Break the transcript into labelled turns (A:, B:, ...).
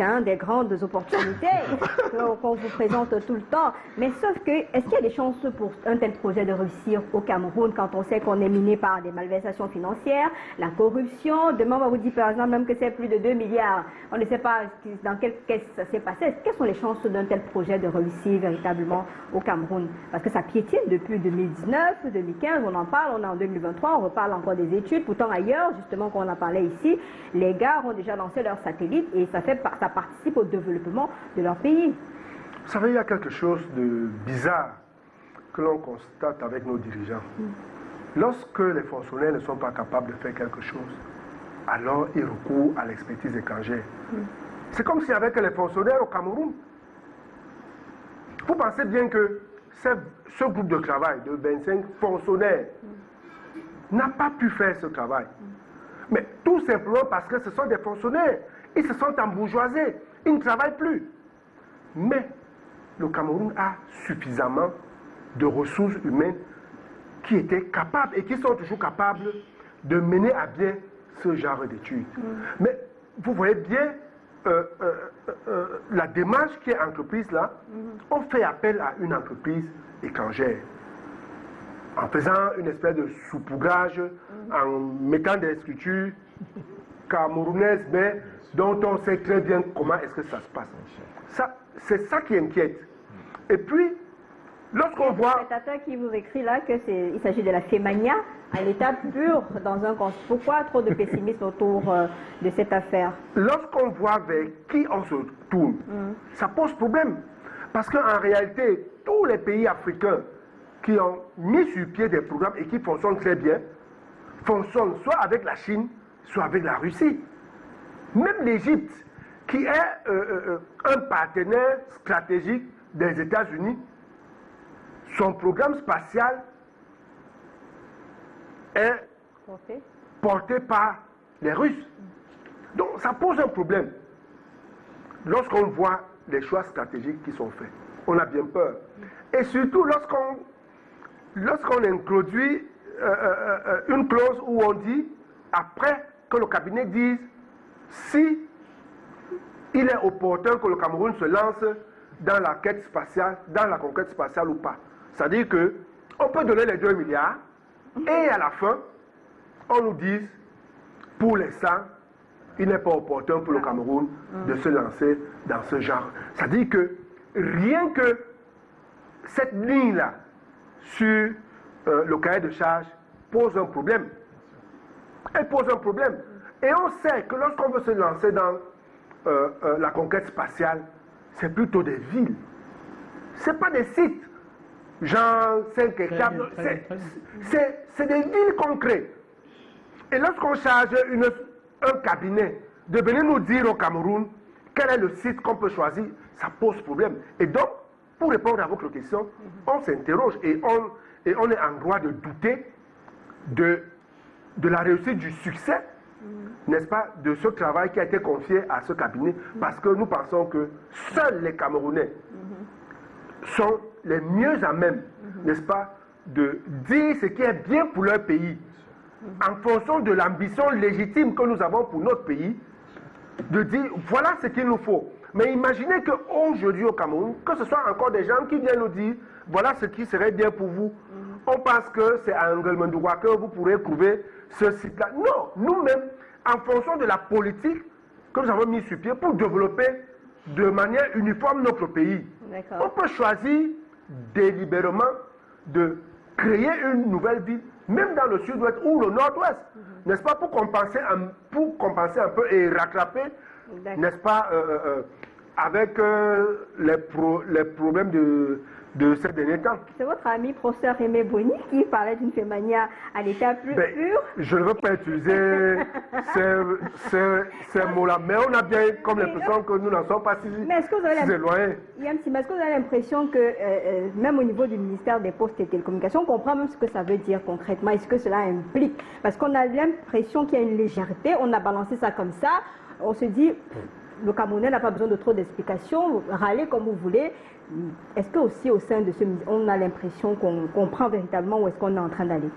A: hein, des grandes opportunités qu'on vous présente tout le temps. Mais sauf que, est-ce qu'il y a des chances pour un tel projet de réussir au Cameroun quand on sait qu'on est miné par des malversations financières, la corruption? Demain, on va vous dire par exemple même que c'est plus de 2 milliards. On ne sait pas dans quelle caisse ça s'est passé. Quelles sont les chances d'un tel projet de réussir véritablement au Cameroun? Parce que ça piétine depuis 2019, 2015, on en parle, on est en 2023, on reparle encore des études. Pourtant ailleurs, justement, quand on en parlait ici, les gars ont déjà lancé leurs satellites et ça participe au développement de leur pays.
B: Vous savez, il y a quelque chose de bizarre que l'on constate avec nos dirigeants. Lorsque les fonctionnaires ne sont pas capables de faire quelque chose, alors ils recourent à l'expertise étrangère. C'est comme s'il n'y avait que les fonctionnaires au Cameroun. Vous pensez bien que ce groupe de travail de 25 fonctionnaires n'a pas pu faire ce travail. Mais tout simplement parce que ce sont des fonctionnaires. Ils se sont embourgeoisés. Ils ne travaillent plus. Mais le Cameroun a suffisamment de ressources humaines qui étaient capables et qui sont toujours capables de mener à bien ce genre d'études. Mais vous voyez bien la démarche qui est entreprise là, on fait appel à une entreprise étrangère en faisant une espèce de saupoudrage, en mettant des structures camerounaises, mais dont on sait très bien comment est-ce que ça se passe. C'est ça qui inquiète. Et puis, lorsqu'on voit...
A: Cet attaque qui vous écrit là qu'il s'agit de la fémania à l'état pur dans un conseil. Pourquoi trop de pessimisme autour de cette affaire?
B: Lorsqu'on voit vers qui on se tourne, ça pose problème. Parce qu'en réalité, tous les pays africains qui ont mis sur pied des programmes et qui fonctionnent très bien, fonctionnent soit avec la Chine, soit avec la Russie. Même l'Égypte, qui est un partenaire stratégique des États-Unis, son programme spatial est porté par les Russes. Donc ça pose un problème. Lorsqu'on voit les choix stratégiques qui sont faits, on a bien peur. Et surtout lorsqu'on introduit une clause où on dit, après que le cabinet dise si il est opportun que le Cameroun se lance dans la quête spatiale, dans la conquête spatiale ou pas. C'est-à-dire qu'on peut donner les 2 milliards et à la fin, on nous dise, pour l'instant, il n'est pas opportun pour le Cameroun de se lancer dans ce genre. C'est-à-dire que rien que cette ligne-là sur le cahier de charge pose un problème. Elle pose un problème. Et on sait que lorsqu'on veut se lancer dans la conquête spatiale, c'est plutôt des villes. Ce n'est pas des sites, genre 5 hectares. C'est des villes concrètes. Et lorsqu'on charge un cabinet de venir nous dire au Cameroun quel est le site qu'on peut choisir, ça pose problème. Et donc, pour répondre à votre question, on s'interroge et on est en droit de douter de la réussite, du succès, n'est-ce pas, de ce travail qui a été confié à ce cabinet, parce que nous pensons que seuls les Camerounais sont les mieux à même, n'est-ce pas, de dire ce qui est bien pour leur pays, en fonction de l'ambition légitime que nous avons pour notre pays, de dire voilà ce qu'il nous faut. Mais imaginez qu'aujourd'hui au Cameroun, que ce soit encore des gens qui viennent nous dire voilà ce qui serait bien pour vous. On pense que c'est à Nguelmendouwa que vous pourrez trouver ce site-là. Non, nous-mêmes, en fonction de la politique que nous avons mise sur pied pour développer de manière uniforme notre pays, on peut choisir délibérément de créer une nouvelle ville, même dans le sud-ouest ou le nord-ouest, n'est-ce pas, pour compenser un peu et rattraper, n'est-ce pas, avec les problèmes de ces derniers temps.
A: C'est votre ami professeur Aimé Boni qui parlait d'une fémania à l'état pur.
B: Je ne veux pas utiliser ces mots-là, mais on a bien comme l'impression que nous n'en sommes pas si éloignés.
A: Est-ce que vous avez l'impression que même au niveau du ministère des Postes et Télécommunications, on comprend même ce que ça veut dire concrètement, est-ce que cela implique? Parce qu'on a l'impression qu'il y a une légèreté, on a balancé ça comme ça, on se dit... Le Camerounais n'a pas besoin de trop d'explications, râlez comme vous voulez. Est-ce que aussi au sein de ce ministère, on a l'impression qu'on comprend véritablement où est-ce qu'on est en train d'aller?